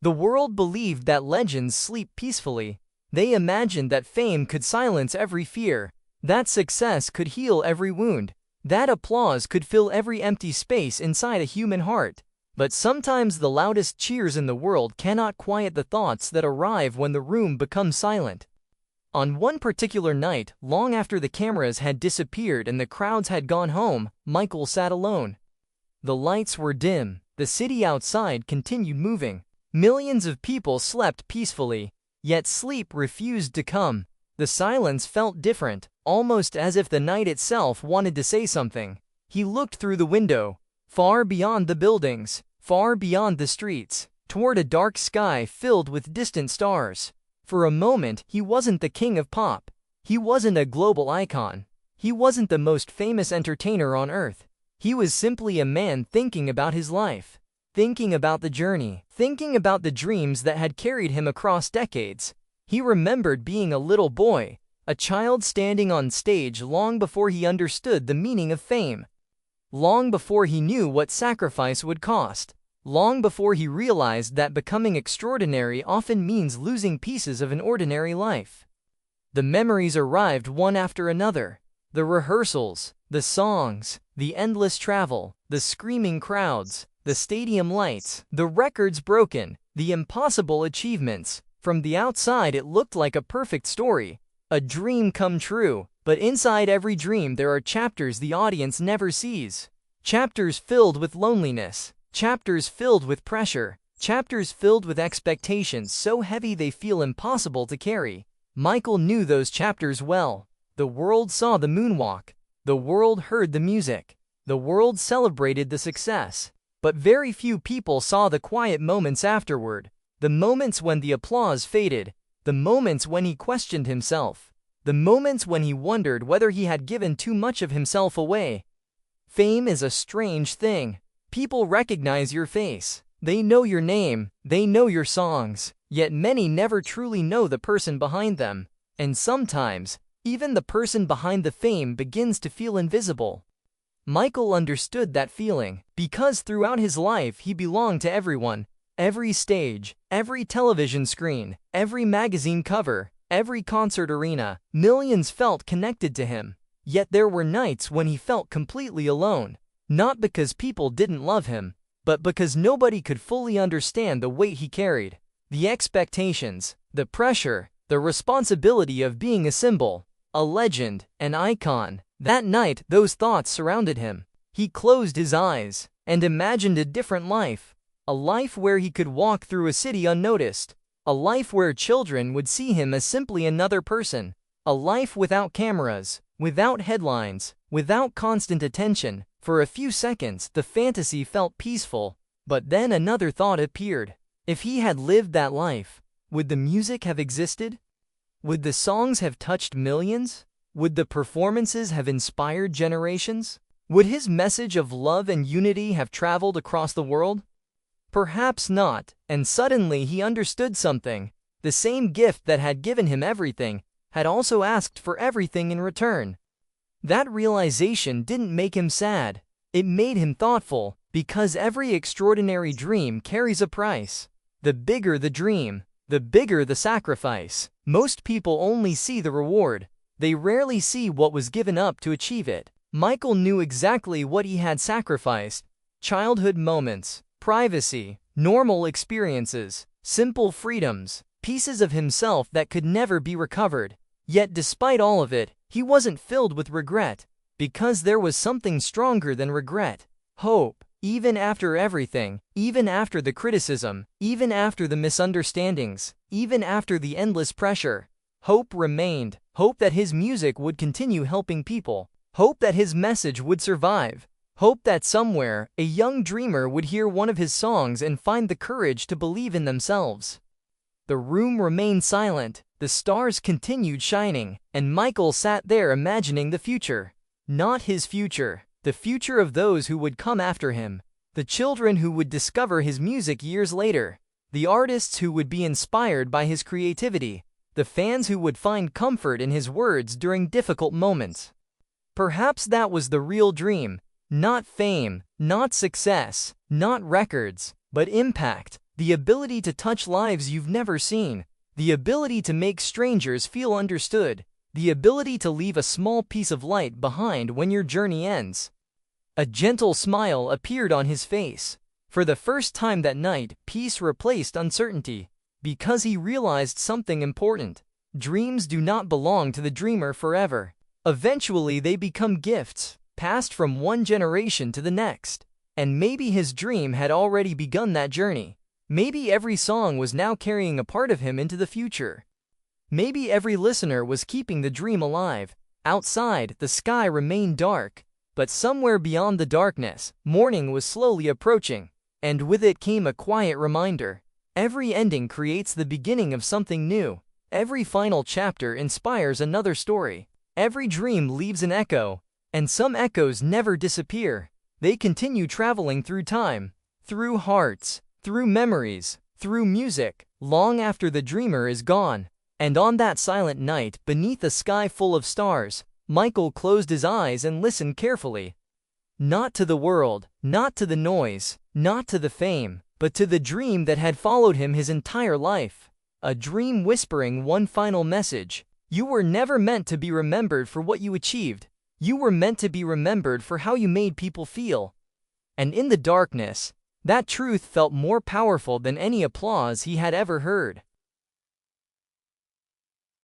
The world believed that legends sleep peacefully. They imagined that fame could silence every fear, that success could heal every wound, that applause could fill every empty space inside a human heart. But sometimes the loudest cheers in the world cannot quiet the thoughts that arrive when the room becomes silent. On one particular night, long after the cameras had disappeared and the crowds had gone home, Michael sat alone. The lights were dim, the city outside continued moving. Millions of people slept peacefully, yet sleep refused to come. The silence felt different, almost as if the night itself wanted to say something. He looked through the window, far beyond the buildings, far beyond the streets, toward a dark sky filled with distant stars. For a moment, he wasn't the king of pop. He wasn't a global icon. He wasn't the most famous entertainer on earth. He was simply a man thinking about his life, thinking about the journey, thinking about the dreams that had carried him across decades. He remembered being a little boy, a child standing on stage long before he understood the meaning of fame, long before he knew what sacrifice would cost, long before he realized that becoming extraordinary often means losing pieces of an ordinary life. The memories arrived one after another. The rehearsals, the songs, the endless travel, the screaming crowds, the stadium lights, the records broken, the impossible achievements. From the outside it looked like a perfect story, a dream come true, but inside every dream there are chapters the audience never sees. Chapters filled with loneliness, chapters filled with pressure, chapters filled with expectations so heavy they feel impossible to carry. Michael knew those chapters well. The world saw the moonwalk. The world heard the music. The world celebrated the success. But very few people saw the quiet moments afterward. The moments when the applause faded. The moments when he questioned himself. The moments when he wondered whether he had given too much of himself away. Fame is a strange thing. People recognize your face. They know your name. They know your songs. Yet many never truly know the person behind them. And sometimes, even the person behind the fame begins to feel invisible. Michael understood that feeling, because throughout his life he belonged to everyone. Every stage, every television screen, every magazine cover, every concert arena, millions felt connected to him. Yet there were nights when he felt completely alone. Not because people didn't love him, but because nobody could fully understand the weight he carried. The expectations, the pressure, the responsibility of being a symbol, a legend, an icon. That night, those thoughts surrounded him. He closed his eyes and imagined a different life. A life where he could walk through a city unnoticed. A life where children would see him as simply another person. A life without cameras, without headlines, without constant attention. For a few seconds, the fantasy felt peaceful. But then another thought appeared. If he had lived that life, would the music have existed? Would the songs have touched millions? Would the performances have inspired generations? Would his message of love and unity have traveled across the world? Perhaps not, and suddenly he understood something. The same gift that had given him everything had also asked for everything in return. That realization didn't make him sad. It made him thoughtful, because every extraordinary dream carries a price. The bigger the dream, the bigger the sacrifice. Most people only see the reward. They rarely see what was given up to achieve it. Michael knew exactly what he had sacrificed. Childhood moments, privacy, normal experiences, simple freedoms, pieces of himself that could never be recovered. Yet despite all of it, he wasn't filled with regret, because there was something stronger than regret. Hope. Even after everything, even after the criticism, even after the misunderstandings, even after the endless pressure, hope remained. Hope that his music would continue helping people. Hope that his message would survive. Hope that somewhere, a young dreamer would hear one of his songs and find the courage to believe in themselves. The room remained silent, the stars continued shining, and Michael sat there imagining the future. Not his future. The future of those who would come after him, the children who would discover his music years later, the artists who would be inspired by his creativity, the fans who would find comfort in his words during difficult moments. Perhaps that was the real dream, not fame, not success, not records, but impact. the ability to touch lives you've never seen, the ability to make strangers feel understood, the ability to leave a small piece of light behind when your journey ends. A gentle smile appeared on his face. For the first time that night, peace replaced uncertainty, because he realized something important. Dreams do not belong to the dreamer forever. Eventually they become gifts, passed from one generation to the next. And maybe his dream had already begun that journey. Maybe every song was now carrying a part of him into the future. Maybe every listener was keeping the dream alive. Outside, the sky remained dark, but somewhere beyond the darkness, morning was slowly approaching, and with it came a quiet reminder. Every ending creates the beginning of something new. Every final chapter inspires another story. Every dream leaves an echo, and some echoes never disappear. They continue traveling through time, through hearts, through memories, through music, long after the dreamer is gone. And on that silent night, beneath a sky full of stars, Michael closed his eyes and listened carefully. Not to the world, not to the noise, not to the fame, but to the dream that had followed him his entire life. A dream whispering one final message. You were never meant to be remembered for what you achieved. You were meant to be remembered for how you made people feel. And in the darkness, that truth felt more powerful than any applause he had ever heard.